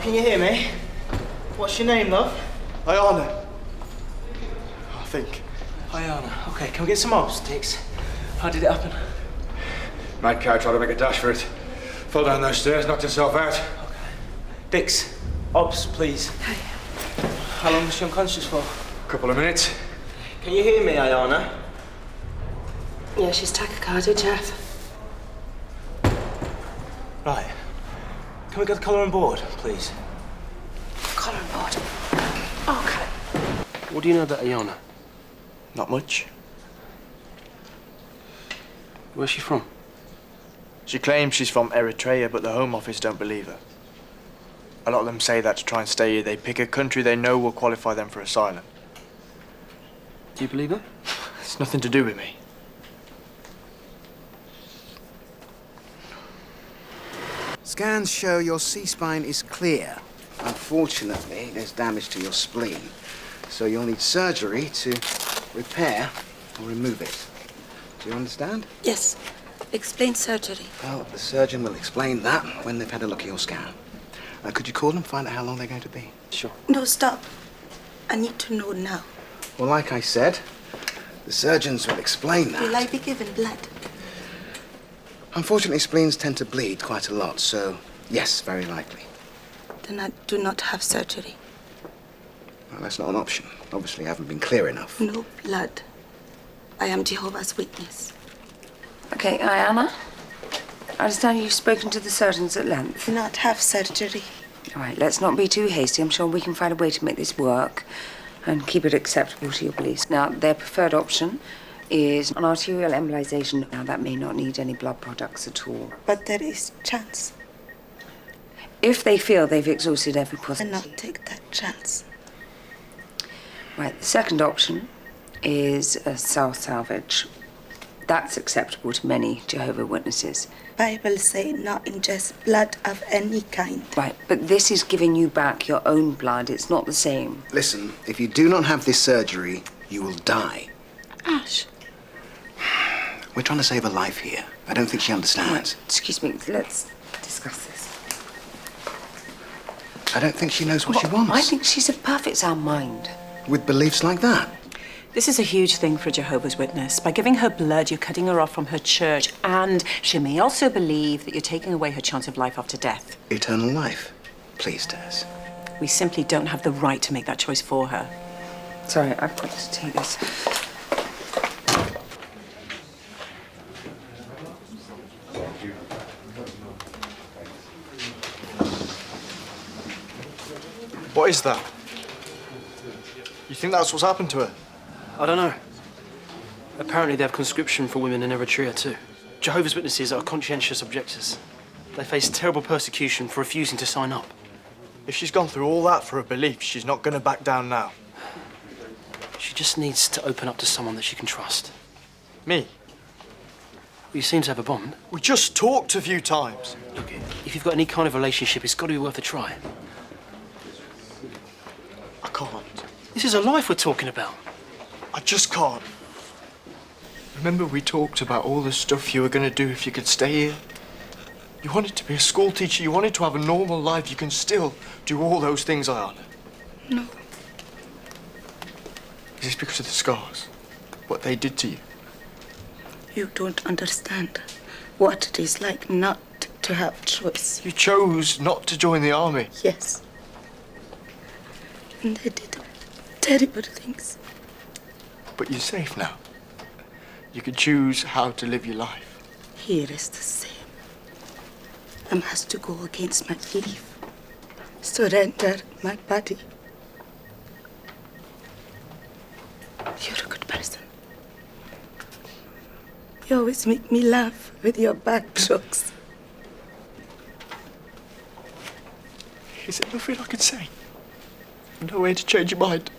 can you hear me? What's your name, love? Ayana. I think. Ayana. Okay, can we get some more sticks? How did it happen? Night car tried to make a dash for it. Fell down those stairs, knocked herself out. Okay. Dix, obs, please. Hi. How long was she unconscious for? A couple of minutes. Can you hear me, Ayana? Yeah, she's tachycardia, Jeff. Right. Can we get the collar on board, please? Collar on board. Okay. What do you know about Ayana? Not much. Where's she from? She claims she's from Eritrea, but the Home Office don't believe her. A lot of them say that to try and stay here, they pick a country they know will qualify them for asylum. Do you believe her? It's nothing to do with me. Scans show your C-spine is clear. Unfortunately, there's damage to your spleen, so you'll need surgery to repair or remove it. Do you understand? Yes. Explain surgery. Well, the surgeon will explain that when they've had a look at your scan. Could you call them, find out how long they're going to be? Sure. No, stop. I need to know now. Well, like I said, the surgeons will explain that. Will I be given blood? Unfortunately, spleens tend to bleed quite a lot, so yes, very likely. Then I do not have surgery. Well, that's not an option. Obviously, I haven't been clear enough. No blood. I am Jehovah's Witness. Okay, Ayana, I understand you've spoken to the surgeons at length. Do not have surgery. All right, let's not be too hasty. I'm sure we can find a way to make this work and keep it acceptable to your beliefs. Now, their preferred option is an arterial embolization. Now, that may not need any blood products at all. But there is chance. If they feel they've exhausted every I possibility. not take that chance. Right, the second option is a cell salvage. That's acceptable to many Jehovah Witnesses. Bible say not ingest blood of any kind. Right, but this is giving you back your own blood. It's not the same. Listen, if you do not have this surgery, you will die. Ash. We're trying to save a life here. I don't think she understands. Right, excuse me, let's discuss this. I don't think she knows what she wants. I think she's of perfect sound mind. With beliefs like that. This is a huge thing for a Jehovah's Witness. By giving her blood, you're cutting her off from her church, and she may also believe that you're taking away her chance of life after death. Eternal life. Please, Tess. We simply don't have the right to make that choice for her. Sorry, I've got to take this. What is that? You think that's what's happened to her? I don't know. Apparently they have conscription for women in Eritrea too. Jehovah's Witnesses are conscientious objectors. They face terrible persecution for refusing to sign up. If she's gone through all that for her belief, she's not going to back down now. She just needs to open up to someone that she can trust. Me? You seem to have a bond. We just talked a few times. Look, if you've got any kind of relationship, it's got to be worth a try. I can't. This is a life we're talking about. I just can't. Remember we talked about all the stuff you were going to do if you could stay here? You wanted to be a school teacher, you wanted to have a normal life. You can still do all those things, Ayana. No. Is this because of the scars? What they did to you? You don't understand what it is like not to have choice. You chose not to join the army. Yes. And they did terrible things. But you're safe now. You can choose how to live your life. Here is the same. I must to go against my belief. Surrender my body. You're a good person. You always make me laugh with your bad jokes. Is there nothing I can say? No way to change your mind?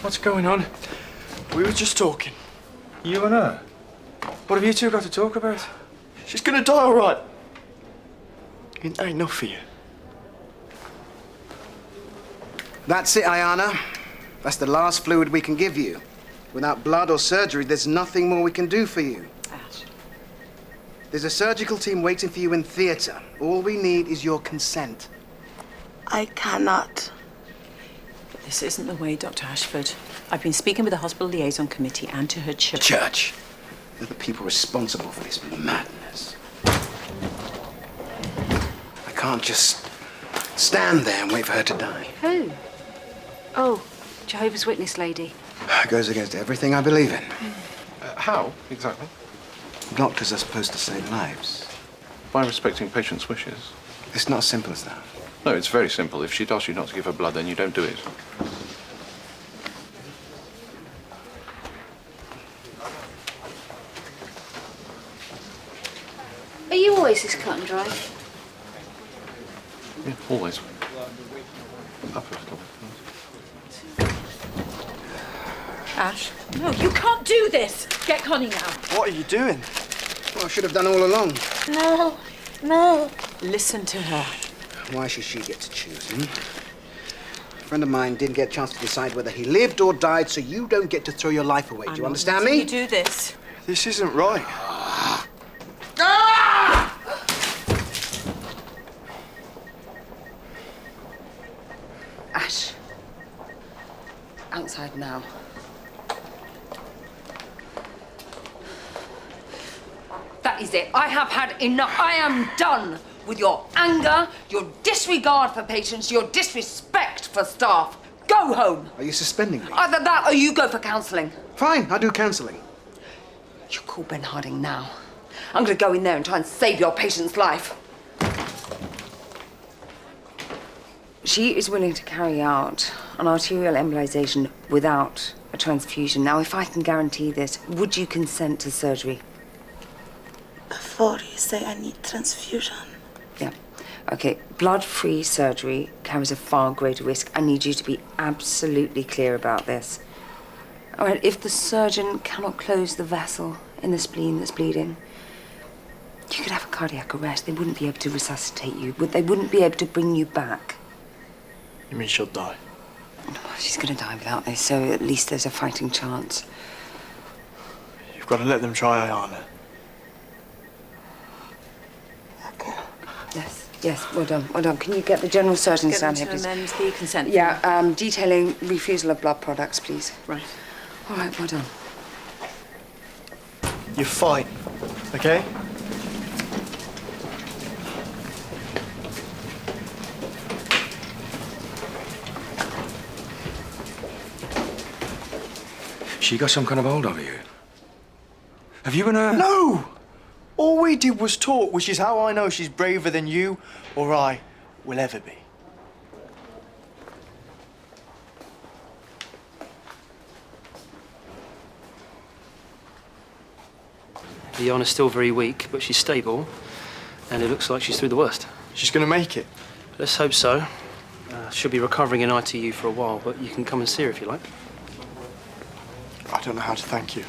What's going on? We were just talking. You and her? What have you two got to talk about? She's gonna die, all right. Ain't that enough for you? That's it, Ayana. That's the last fluid we can give you. Without blood or surgery, there's nothing more we can do for you. Ash. There's a surgical team waiting for you in theatre. All we need is your consent. I cannot. But this isn't the way, Dr. Ashford. I've been speaking with the hospital liaison committee and to her church. Church. They're the people responsible for this madness. I can't just stand there and wait for her to die. Who? Oh, Jehovah's Witness lady. It goes against everything I believe in. How, exactly? Doctors are supposed to save lives. By respecting patients' wishes. It's not as simple as that. No, it's very simple. If she'd asked you not to give her blood, then you don't do it. Are you always this cut and dry? Yeah, always. Up a little. Ash? No, you can't do this! Get Connie now. What are you doing? Well, I should have done all along. No, no. Listen to her. Why should she get to choose? A friend of mine didn't get a chance to decide whether he lived or died, so you don't get to throw your life away. Do you understand me? You do this. This isn't right. Ash. Outside now. That is it. I have had enough. I am done with your anger, your disregard for patients, your disrespect for staff. Go home. Are you suspending me? Either that or you go for counselling. Fine, I'll do counselling. You call Ben Harding now. I'm going to go in there and try and save your patient's life. She is willing to carry out an arterial embolization without a transfusion. Now, if I can guarantee this, would you consent to surgery? Before you say I need transfusion. Yeah. Okay, blood-free surgery carries a far greater risk. I need you to be absolutely clear about this. All right, if the surgeon cannot close the vessel in the spleen that's bleeding, you could have a cardiac arrest. They wouldn't be able to resuscitate you. They wouldn't be able to bring you back. You mean she'll die? She's going to die without this, so at least there's a fighting chance. You've got to let them try Ayana. Okay. Yes, well done, well done. Can you get the general surgeon down here, please? amend the consent form. Yeah, detailing refusal of blood products, please. Right. All right, well done. You're fine, okay? She got some kind of hold over you? Have you and her? No! All we did was talk, which is how I know she's braver than you or I will ever be. Ayana's still very weak, but she's stable, and it looks like she's through the worst. She's gonna make it. Let's hope so. She'll be recovering in ITU for a while, but you can come and see her if you like. I don't know how to thank you.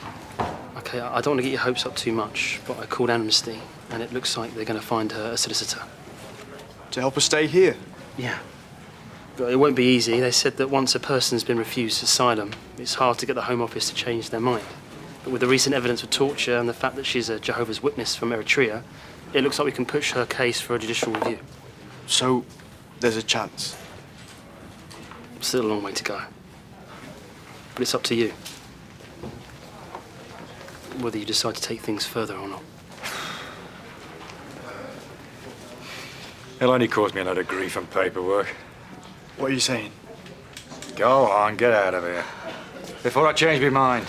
Okay, I don't want to get your hopes up too much, but I called Amnesty, and it looks like they're going to find her a solicitor. To help her stay here. Yeah. But it won't be easy. They said that once a person's been refused asylum, it's hard to get the Home Office to change their mind. But with the recent evidence of torture and the fact that she's a Jehovah's Witness from Eritrea, it looks like we can push her case for a judicial review. So, there's a chance. Still a long way to go. But it's up to you. Whether you decide to take things further or not. It'll only cause me a lot of grief and paperwork. What are you saying? Go on, get out of here. Before I change my mind.